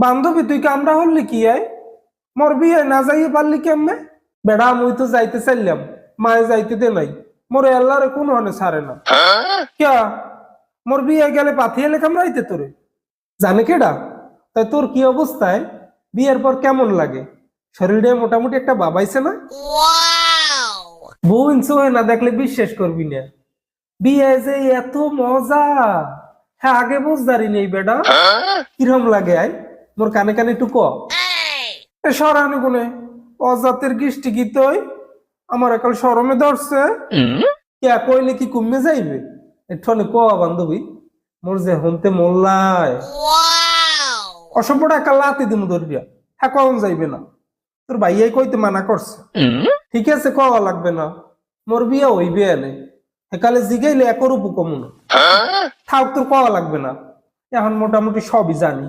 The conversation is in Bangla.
বান্ধবী তুই কামড়া হলি কি আয়? মোর বিয়ে না যাইয়ে পারলি কেমনে? বেড়া মুই তো যাইতে চাইলাম, মায়ে যাইতে দে নাই। মোর আল্লাহরে কোন হনে ছাড়ে না। ক্যা মোর বিয়ে গেলে পাথি এলে কামড়াইতে তোরে? জানে কেডা? তাই তোর কি অবস্থায় বিয়ের পর কেমন লাগে? শরীরে মোটামুটি একটা বাবাইছে না? বউ ইনসু হয় না দেখলে বিশ্বাস করবি না। বিয়ে যে এত মজা, হ্যাঁ আগে বুঝদারি নেই বেডা। কিরম লাগে আয়? মোর কানে কানে একটু ক। সরানো গুনে অজাতের গিষ্টি গীতই আমার একাল শরমে ধরছে। কে কইলে কি কমে যাইবে? একটু ক বান্ধবী, মোর যে হনতে মোল্লায় অসভ্যটা একটা লাতি দিমু ধরিয়া। হ্যাঁ কখন যাইবে না? তোর ভাইয়াই কইতে মানা করছে। ঠিক আছে কওয়া লাগবে না, মোর বিয়া হইবে এনে। একালে জিগাইলে একর উপকমন থাক, তোর কওয়া লাগবে না। এখন মোটামুটি সবই জানি।